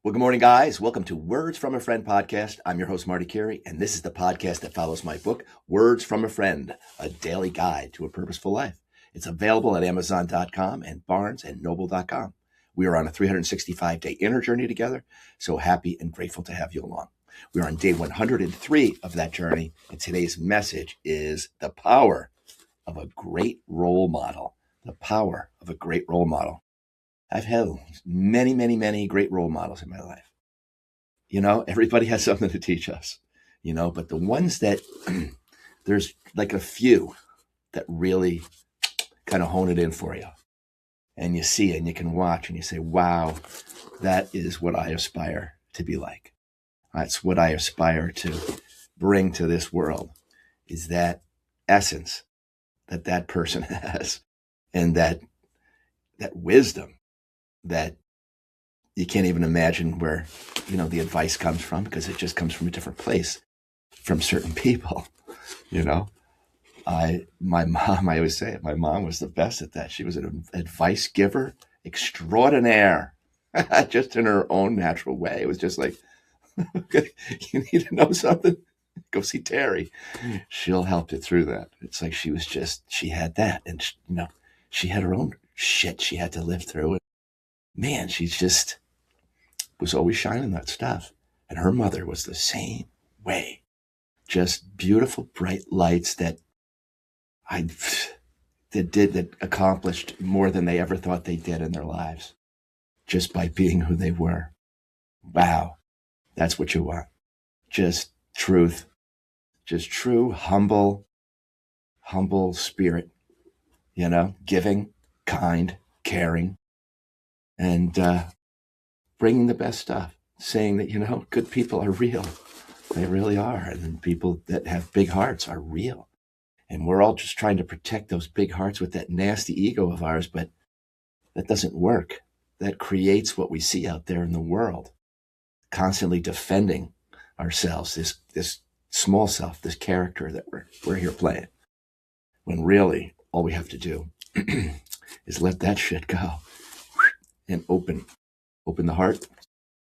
Well, good morning, guys. Welcome to Words from a Friend podcast. I'm your host, Marty Carey, and this is the podcast that follows my book, Words from a Friend, a daily guide to a purposeful life. It's available at Amazon.com and BarnesandNoble.com. We are on a 365-day inner journey together, so happy and grateful to have you along. We are on day 103 of that journey, and today's message is the power of a great role model. The power of a great role model. I've had many great role models in my life. Everybody has something to teach us, but the ones that there's like a few that really kind of hone it in for you. And you see it and you can watch and you say, wow, that is what I aspire to be like. That's what I aspire to bring to this world, is that essence that person has, and that wisdom that you can't even imagine where, the advice comes from, because it just comes from a different place, from certain people. My mom, I always say it, my mom was the best at that. She was an advice giver extraordinaire, just in her own natural way. It was just like, okay, you need to know something? Go see Terry. She'll help you through that. It's like she had that. And, she had her own shit she had to live through. And man, she just was always shining that stuff. And her mother was the same way. Just beautiful, bright lights that accomplished more than they ever thought they did in their lives, just by being who they were. Wow. That's what you want. Just truth, just true, humble spirit, giving, kind, caring, and bringing the best stuff, saying that, good people are real. They really are. And people that have big hearts are real. And we're all just trying to protect those big hearts with that nasty ego of ours, but that doesn't work. That creates what we see out there in the world, constantly defending ourselves, this small self, this character that we're here playing. When really all we have to do is let that shit go and open the heart,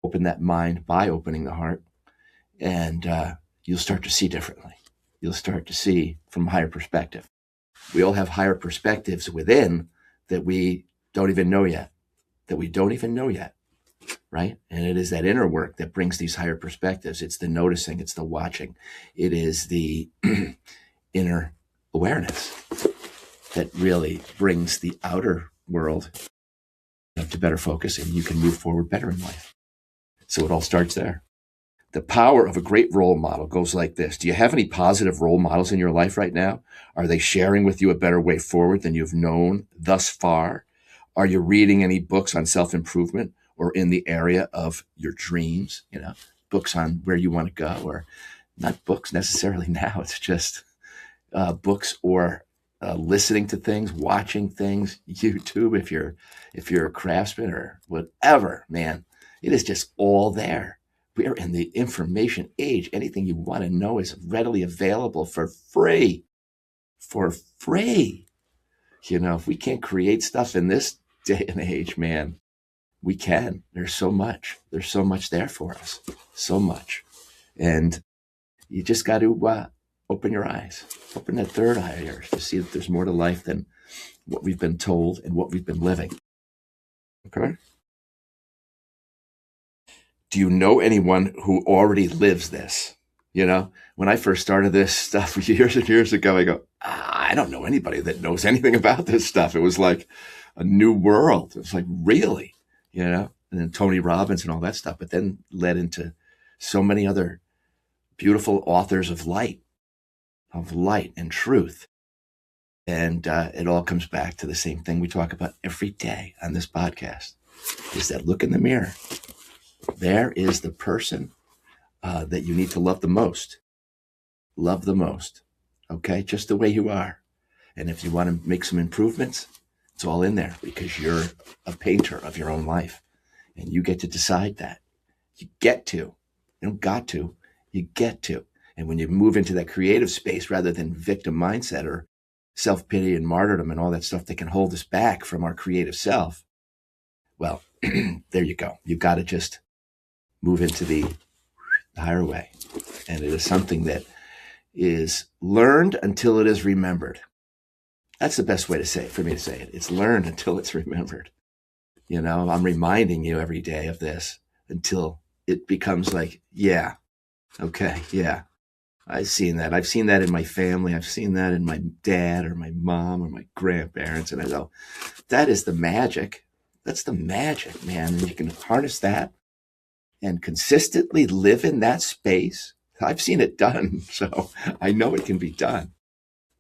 open that mind by opening the heart, and you'll start to see differently. You'll start to see from a higher perspective. We all have higher perspectives within that we don't even know yet, right? And it is that inner work that brings these higher perspectives. It's the noticing, it's the watching. It is the inner awareness that really brings the outer world to better focus, and you can move forward better in life. So it all starts there. The power of a great role model goes like this. Do you have any positive role models in your life right now? Are they sharing with you a better way forward than you've known thus far? Are you reading any books on self-improvement or in the area of your dreams? Books on where you want to go, or not books necessarily now. It's just books or listening to things, watching things, YouTube, if you're a craftsman or whatever, man, it is just all there. We're in the information age. Anything you want to know is readily available for free. If we can't create stuff in this day and age, man, we can. There's so much there for us. So much. And you just got to open your eyes, open that third eye of yours to see that there's more to life than what we've been told and what we've been living. Okay? Do you know anyone who already lives this? When I first started this stuff years and years ago, I go, I don't know anybody that knows anything about this stuff. It was like a new world. It was like, really, and then Tony Robbins and all that stuff, but then led into so many other beautiful authors of light and truth. And it all comes back to the same thing we talk about every day on this podcast, is that look in the mirror. There is the person that you need to love the most. Love the most. Okay? Just the way you are. And if you want to make some improvements, it's all in there, because you're a painter of your own life. And you get to decide that. You get to. You don't got to. You get to. And when you move into that creative space rather than victim mindset or self-pity and martyrdom and all that stuff that can hold us back from our creative self, well, there you go. You got to just move into the higher way. And it is something that is learned until it is remembered. That's the best way to say it, for me to say it. It's learned until it's remembered. I'm reminding you every day of this until it becomes like, yeah, okay, yeah. I've seen that. I've seen that in my family. I've seen that in my dad or my mom or my grandparents. And I go, that is the magic. That's the magic, man. And you can harness that and consistently live in that space. I've seen it done. So I know it can be done.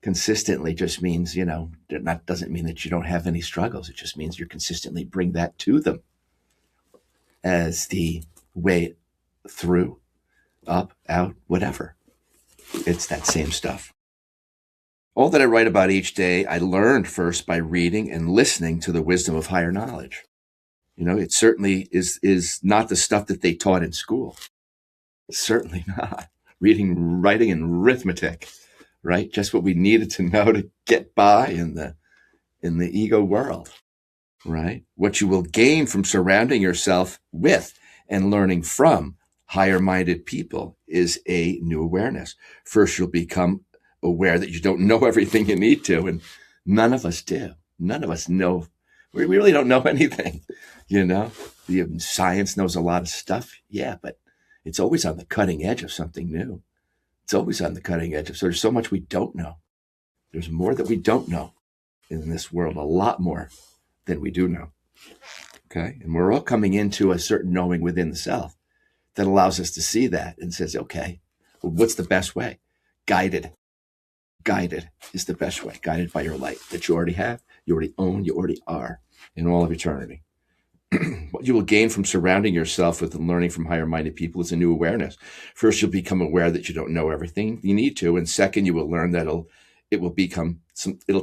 Consistently just means, that doesn't mean that you don't have any struggles. It just means you consistently bring that to them as the way through, up, out, whatever. It's that same stuff. All that I write about each day, I learned first by reading and listening to the wisdom of higher knowledge. It certainly is not the stuff that they taught in school. Certainly not. Reading, writing, and arithmetic, right? Just what we needed to know to get by in the ego world, right? What you will gain from surrounding yourself with and learning from higher-minded people is a new awareness. First, you'll become aware that you don't know everything you need to, and none of us do. None of us know. We really don't know anything, Science knows a lot of stuff, yeah, but it's always on the cutting edge of something new. It's always on the cutting edge of, so there's so much we don't know. There's more that we don't know in this world, a lot more than we do know. Okay. And we're all coming into a certain knowing within the self that allows us to see that and says, okay, well, what's the best way? Guided is the best way. Guided by your light that you already have, you already own, you already are in all of eternity. What you will gain from surrounding yourself with and learning from higher-minded people is a new awareness. First, you'll become aware that you don't know everything you need to. And second, you will learn that it'll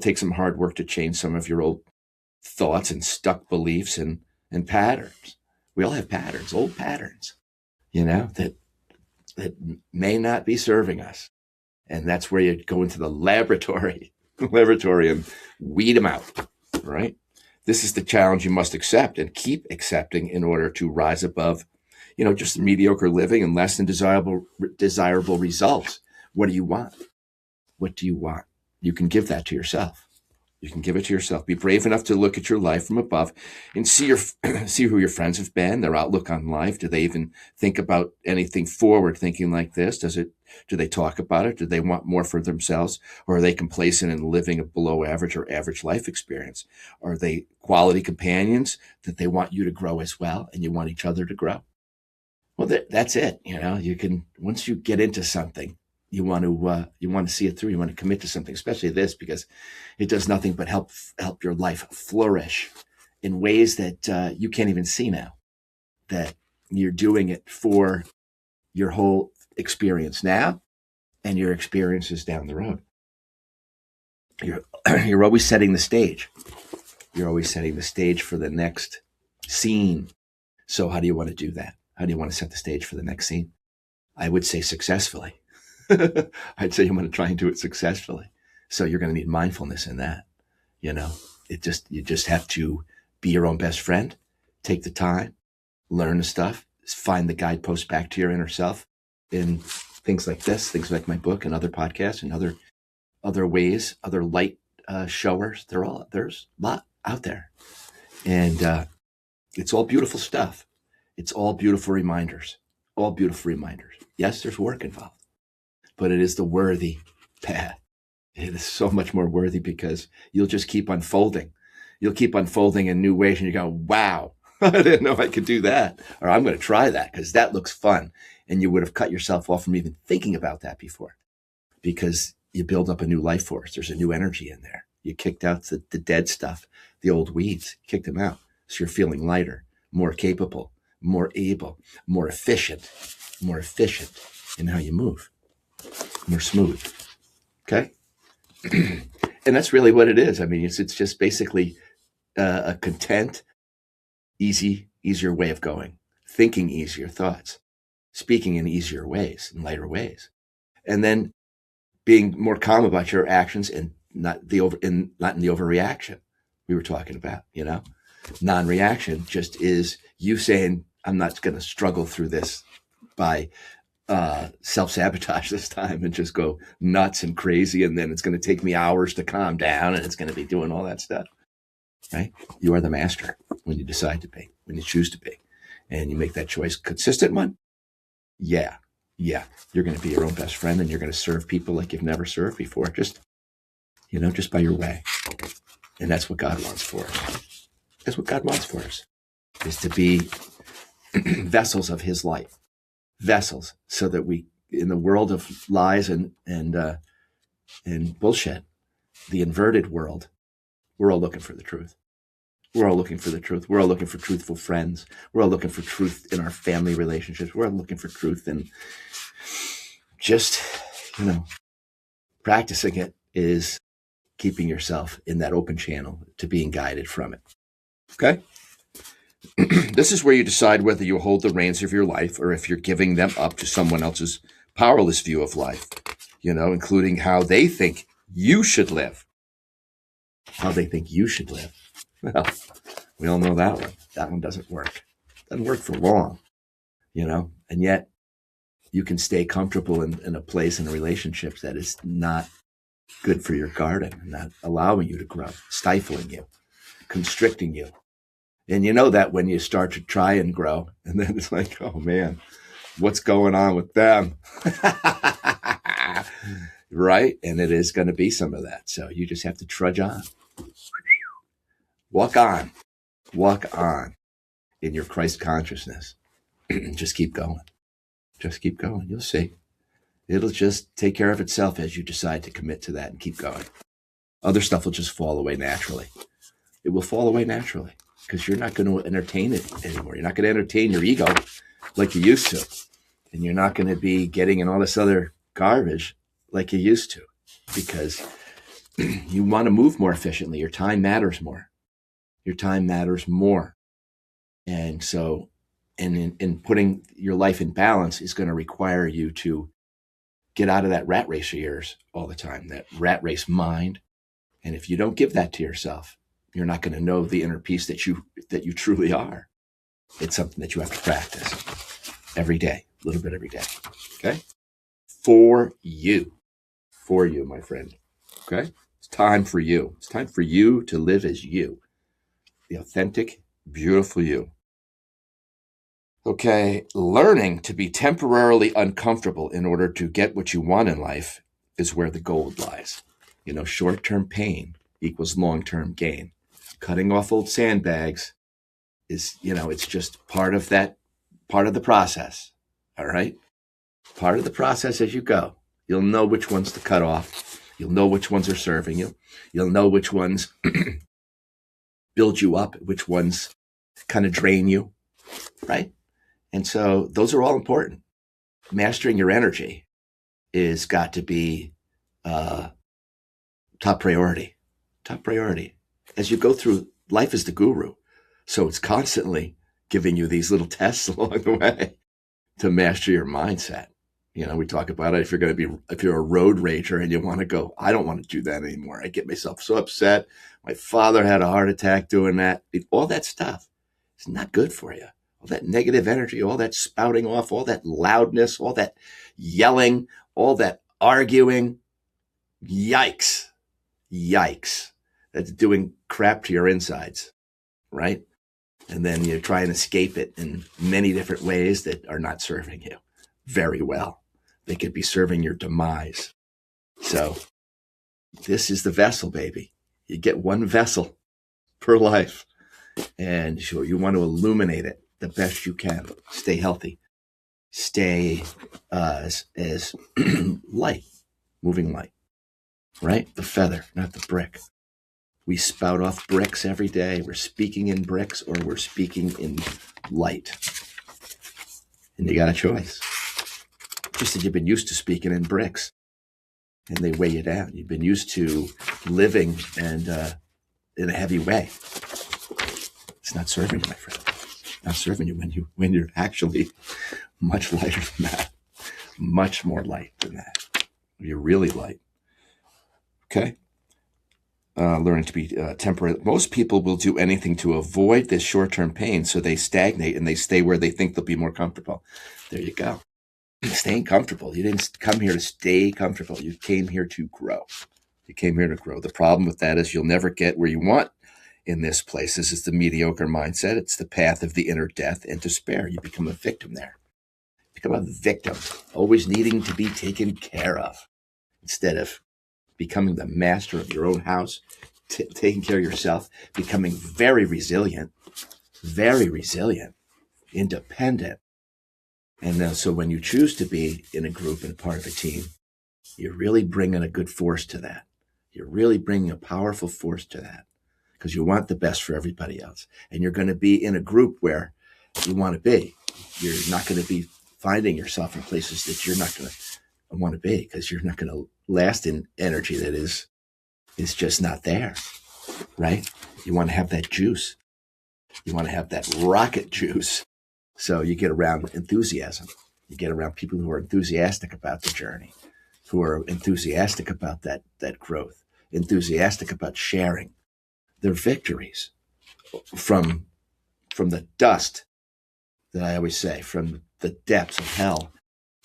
take some hard work to change some of your old thoughts and stuck beliefs and patterns. We all have patterns, old patterns, that may not be serving us. And that's where you go into the laboratory and weed them out, right? This is the challenge you must accept and keep accepting in order to rise above, just mediocre living and less than desirable results. What do you want? What do you want? You can give that to yourself. You can give it to yourself. Be brave enough to look at your life from above and see who your friends have been, their outlook on life. Do they even think about anything forward thinking like this? Do they talk about it? Do they want more for themselves? Or are they complacent in living a below average or average life experience? Are they quality companions that they want you to grow as well and you want each other to grow? Well, that's it. You can, once you get into something, you want to see it through. You want to commit to something, especially this, because it does nothing but help your life flourish in ways that you can't even see now. That you're doing it for your whole experience now and your experiences down the road. You're always setting the stage. You're always setting the stage for the next scene. So how do you want to do that? How do you want to set the stage for the next scene? I would say successfully. I'd say you want to try and do it successfully. So you're going to need mindfulness in that. You just have to be your own best friend, take the time, learn the stuff, find the guideposts back to your inner self in things like this, things like my book and other podcasts and other ways, other light showers. There's a lot out there. And it's all beautiful stuff. It's all beautiful reminders, Yes, there's work involved. But it is the worthy path. It is so much more worthy because you'll just keep unfolding. You'll keep unfolding in new ways and you go, wow, I didn't know I could do that. Or I'm going to try that because that looks fun. And you would have cut yourself off from even thinking about that before because you build up a new life force. There's a new energy in there. You kicked out the dead stuff, the old weeds, kicked them out. So you're feeling lighter, more capable, more able, more efficient in how you move. More smooth. Okay. And that's really what it is. I mean, it's just basically a content, easier way of going, thinking easier thoughts, speaking in easier ways, in lighter ways, and then being more calm about your actions and not in the overreaction we were talking about. Non-reaction just is you saying I'm not going to struggle through this by self-sabotage this time and just go nuts and crazy. And then it's going to take me hours to calm down and it's going to be doing all that stuff, right? You are the master when you decide to be, when you choose to be, and you make that choice. Consistent one. Yeah. You're going to be your own best friend and you're going to serve people like you've never served before. Just by your way. And that's what God wants for us. That's what God wants for us, is to be vessels of his light. Vessels, so that we, in the world of lies and bullshit, the inverted world, we're all looking for the truth. We're all looking for the truth. We're all looking for truthful friends. We're all looking for truth in our family relationships. We're all looking for truth, and just, practicing it is keeping yourself in that open channel to being guided from it. Okay? This is where you decide whether you hold the reins of your life or if you're giving them up to someone else's powerless view of life, including how they think you should live. How they think you should live. Well, we all know that one. That one doesn't work. Doesn't work for long, and yet you can stay comfortable in a place in a relationship that is not good for your garden, not allowing you to grow, stifling you, constricting you. And you know that when you start to try and grow, and then it's like, oh man, what's going on with them? Right? And it is going to be some of that. So you just have to trudge on. Walk on in your Christ consciousness. Just keep going. You'll see. It'll just take care of itself as you decide to commit to that and keep going. Other stuff will just fall away naturally. It will fall away naturally because you're not going to entertain it anymore. You're not going to entertain your ego like you used to. And you're not going to be getting in all this other garbage like you used to, because you want to move more efficiently. Your time matters more. And so, in putting your life in balance is going to require you to get out of that rat race of yours all the time, that rat race mind. And if you don't give that to yourself, you're not going to know the inner peace that you truly are. It's something that you have to practice every day, a little bit every day. Okay? For you, my friend. Okay? It's time for you. It's time for you to live as you, the authentic, beautiful you. Okay, learning to be temporarily uncomfortable in order to get what you want in life is where the gold lies. Short-term pain equals long-term gain. Cutting off old sandbags is, it's just part of the process. All right? Part of the process as you go. You'll know which ones to cut off. You'll know which ones are serving you. You'll know which ones build you up, which ones kind of drain you, right? And so those are all important. Mastering your energy is got to be top priority. As you go through, life is the guru. So it's constantly giving you these little tests along the way to master your mindset. We talk about it. If you're a road rager and you want to go, I don't want to do that anymore. I get myself so upset. My father had a heart attack doing that. All that stuff is not good for you. All that negative energy, all that spouting off, all that loudness, all that yelling, all that arguing. Yikes. That's doing crap to your insides, right? And then you try and escape it in many different ways that are not serving you very well. They could be serving your demise. So this is the vessel, baby. You get one vessel per life, and you want to illuminate it the best you can. Stay healthy. Stay as light, moving light, right? The feather, not the brick. We spout off bricks every day. We're speaking in bricks or we're speaking in light. And you got a choice. Just that you've been used to speaking in bricks and they weigh you down. You've been used to living and in a heavy way. It's not serving you, my friend. Not serving you when you're actually much lighter than that. Much more light than that. You're really light. Okay? learning to be temporary. Most people will do anything to avoid this short-term pain, so they stagnate and they stay where they think they'll be more comfortable. There you go. Staying comfortable. You didn't come here to stay comfortable. You came here to grow. You came here to grow. The problem with that is you'll never get where you want in this place. This is the mediocre mindset. It's the path of the inner death and despair. You become a victim there. Become a victim, always needing to be taken care of instead of becoming the master of your own house, taking care of yourself, becoming very resilient, independent. And so when you choose to be in a group and part of a team, you're really bringing a good force to that. You're really bringing a powerful force to that because you want the best for everybody else. And you're going to be in a group where you want to be. You're not going to be finding yourself in places that you're not going to want to be because you're not going to last in energy that is just not there, right? You want to have that juice. You want to have that rocket juice. So you get around enthusiasm. You get around people who are enthusiastic about the journey, who are enthusiastic about that growth, enthusiastic about sharing their victories from the dust that I always say, from the depths of hell,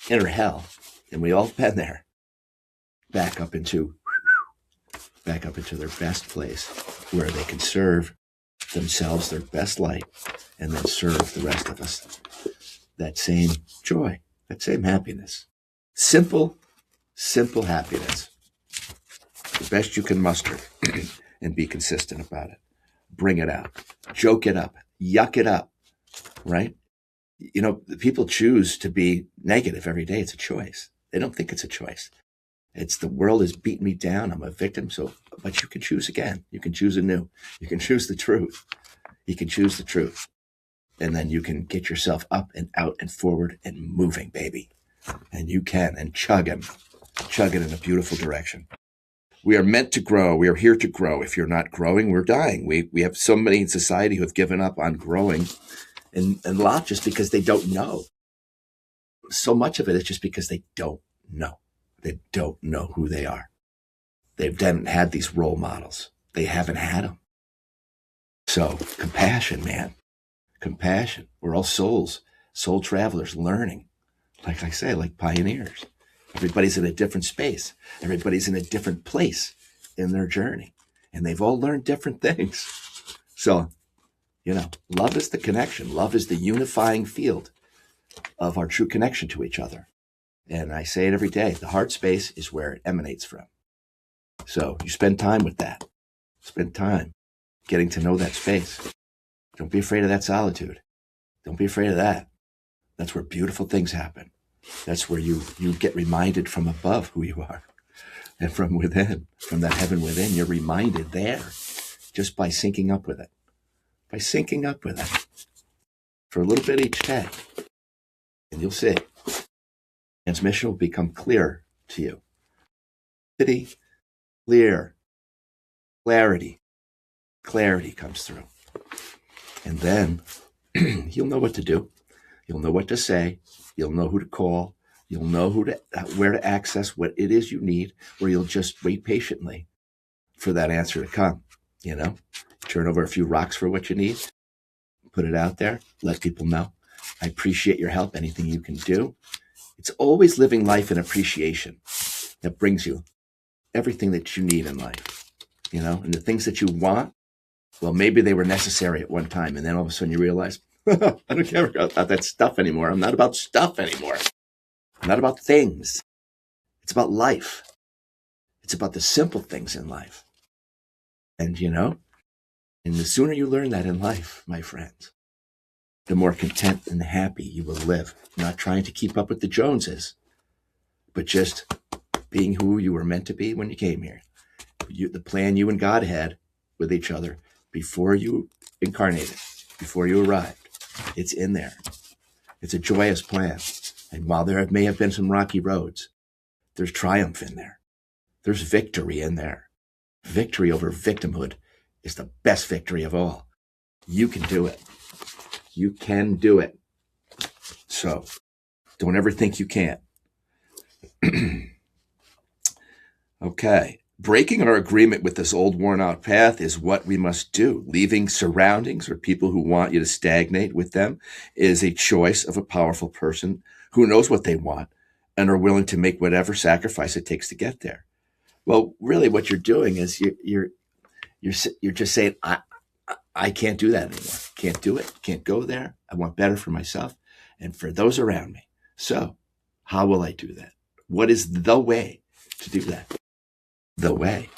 inner hell, and we all have been there, back up into their best place where they can serve themselves their best light and then serve the rest of us that same joy, that same happiness. Simple happiness. The best you can muster and be consistent about it. Bring it out. Joke it up. Yuck it up. Right? You know, people choose to be negative every day. It's a choice. They don't think it's a choice. It's the world has beaten me down. I'm a victim. But you can choose again. You can choose anew. You can choose the truth. You can choose the truth. And then you can get yourself up and out and forward and moving, baby. And you can, and chugging in a beautiful direction. We are meant to grow. We are here to grow. If you're not growing, we're dying. We have so many in society who have given up on growing, and a lot just because they don't know. So much of it is just because they don't know. They don't know who they are. They haven't had these role models. They haven't had them. So compassion, man. Compassion. We're all souls, soul travelers learning. Like I say, like pioneers. Everybody's in a different space. Everybody's in a different place in their journey. And they've all learned different things. So, you know, love is the connection. Love is the unifying field of our true connection to each other. And I say it every day. The heart space is where it emanates from. So you spend time with that. Spend time getting to know that space. Don't be afraid of that solitude. Don't be afraid of that. That's where beautiful things happen. That's where you get reminded from above who you are. And from within, from that heaven within, you're reminded there just by syncing up with it. By syncing up with it for a little bit each day. And you'll see. Transmission will become clear to you. Clear. Clarity comes through. And then you'll know what to do. You'll know what to say. You'll know who to call. You'll know where to access what it is you need, or you'll just wait patiently for that answer to come. You know, turn over a few rocks for what you need. Put it out there. Let people know. I appreciate your help. Anything you can do. It's always living life in appreciation that brings you everything that you need in life. You know, and the things that you want, well, maybe they were necessary at one time, and then all of a sudden you realize, I don't care about that stuff anymore. I'm not about stuff anymore. I'm not about things. It's about life. It's about the simple things in life. And, you know, and the sooner you learn that in life, my friends, the more content and happy you will live. Not trying to keep up with the Joneses, but just being who you were meant to be when you came here. The plan you and God had with each other before you incarnated, before you arrived. It's in there. It's a joyous plan. And while there may have been some rocky roads, there's triumph in there. There's victory in there. Victory over victimhood is the best victory of all. You can do it. You can do it. So don't ever think you can't. Okay. breaking our agreement with this old worn out path is what we must do. Leaving surroundings or people who want you to stagnate with them is a choice of a powerful person who knows what they want and are willing to make whatever sacrifice it takes to get there. Well, really what you're doing is you're just saying, I can't do that anymore. Can't do it. Can't go there. I want better for myself and for those around me. So how will I do that? What is the way to do that? The way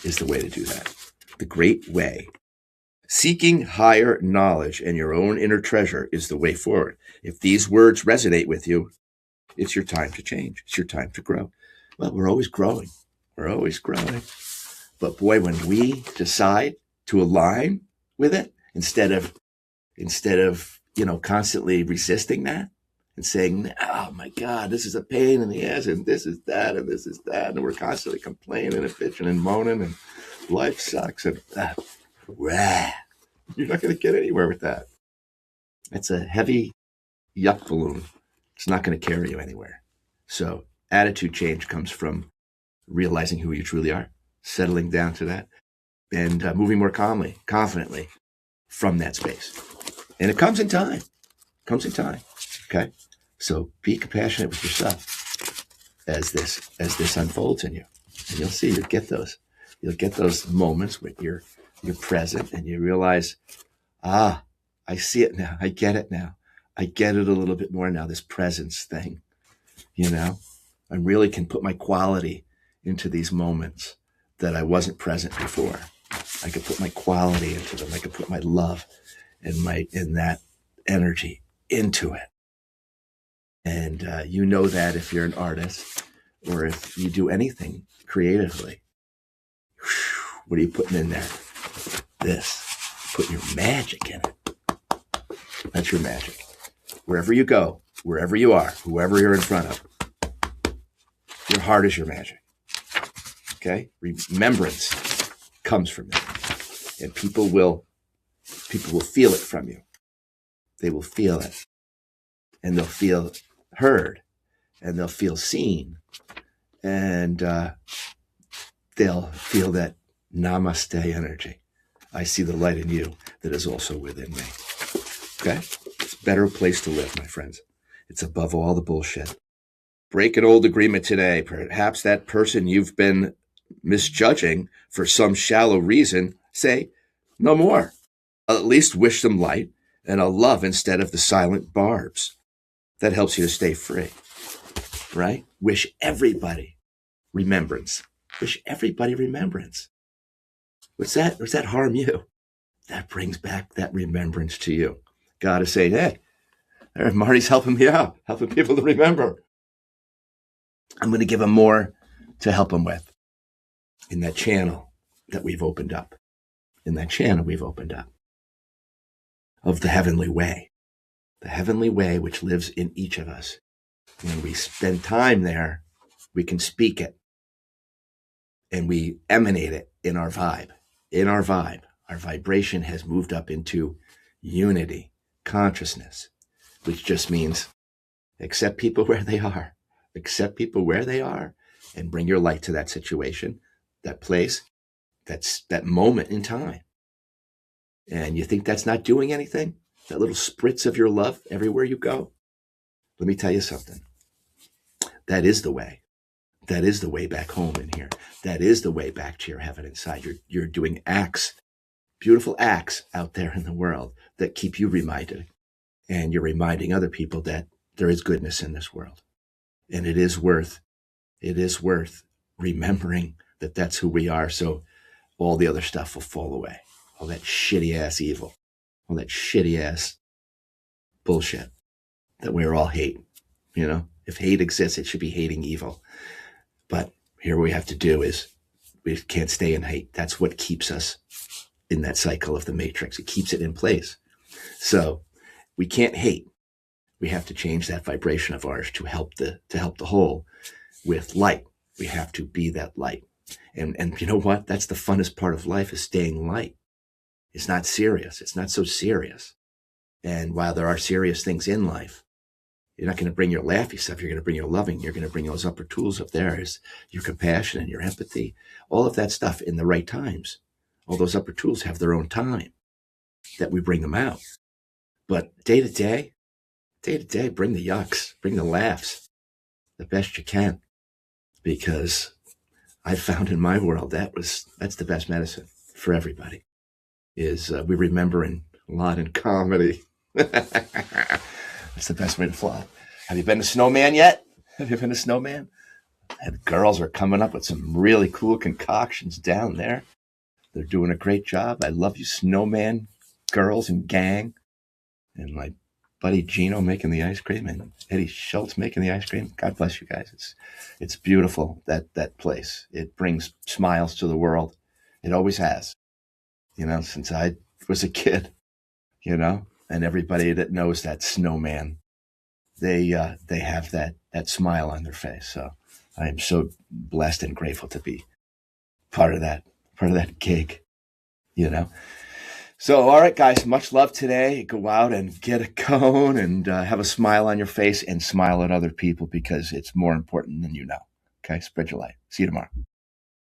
is the way to do that. The great way. Seeking higher knowledge and your own inner treasure is the way forward. If these words resonate with you, it's your time to change. It's your time to grow. Well, we're always growing. We're always growing. But boy, when we decide to align with it, instead of, constantly resisting that and saying, oh my God, this is a pain in the ass, and this is that, and this is that. And we're constantly complaining and bitching and moaning, and life sucks. And you're not going to get anywhere with that. It's a heavy yuck balloon. It's not going to carry you anywhere. So attitude change comes from realizing who you truly are, settling down to that, and moving more calmly, confidently from that space. And it comes in time. Okay? So be compassionate with yourself as this unfolds in you. And you'll see, you'll get those moments when you're present and you realize, I see it now. I get it now. I get it a little bit more now, this presence thing. I really can put my quality into these moments that I wasn't present before. I could put my quality into them. I could put my love and that energy into it. And that if you're an artist or if you do anything creatively, what are you putting in there? Putting your magic in it. That's your magic. Wherever you go, wherever you are, whoever you're in front of, your heart is your magic. Okay? Remembrance comes from that. And people will feel it from you. They will feel it. And they'll feel heard. And they'll feel seen. And they'll feel that namaste energy. I see the light in you that is also within me. Okay? It's a better place to live, my friends. It's above all the bullshit. Break an old agreement today. Perhaps that person you've been misjudging for some shallow reason, say no more. At least wish them light and a love instead of the silent barbs. That helps you to stay free, right? Wish everybody remembrance. Wish everybody remembrance. What's that? Does that harm you? That brings back that remembrance to you. God is saying, hey, Marty's helping me out, helping people to remember. I'm going to give them more to help them with in that channel that we've opened up. Of the heavenly way. The heavenly way which lives in each of us. When we spend time there, we can speak it. And we emanate it in our vibe. Our vibration has moved up into unity, consciousness, which just means accept people where they are. Accept people where they are and bring your light to that situation, that place, that moment in time. And you think that's not doing anything? That little spritz of your love everywhere you go? Let me tell you something. That is the way. That is the way back home in here. That is the way back to your heaven inside. You're doing acts, beautiful acts out there in the world that keep you reminded. And you're reminding other people that there is goodness in this world. And it is worth remembering that that's who we are. So all the other stuff will fall away. All that shitty ass evil, all that shitty ass bullshit that we're all hate. If hate exists, it should be hating evil. But here what we have to do is we can't stay in hate. That's what keeps us in that cycle of the matrix. It keeps it in place. So we can't hate. We have to change that vibration of ours to help the whole with light. We have to be that light. And you know what? That's the funnest part of life, is staying light. It's not serious. It's not so serious. And while there are serious things in life, You're not going to bring your laughy stuff. You're going to bring your loving. You're going to bring those upper tools of theirs, your compassion and your empathy, all of that stuff in the right times. All those upper tools have their own time that we bring them out. But day to day, bring the yucks, bring the laughs the best you can. Because I found in my world that's the best medicine for everybody. Is we remember a lot in comedy. That's the best way to fly. Have you been to Snowman yet? Have you been to Snowman? And girls are coming up with some really cool concoctions down there. They're doing a great job. I love you, Snowman girls and gang. And my buddy Gino making the ice cream and Eddie Schultz making the ice cream. God bless you guys. It's beautiful, that place. It brings smiles to the world. It always has, since I was a kid, and everybody that knows that Snowman, they have that smile on their face. So I am so blessed and grateful to be part of that gig, So, all right, guys, much love today. Go out and get a cone and have a smile on your face and smile at other people because it's more important than you know. Okay, spread your light. See you tomorrow.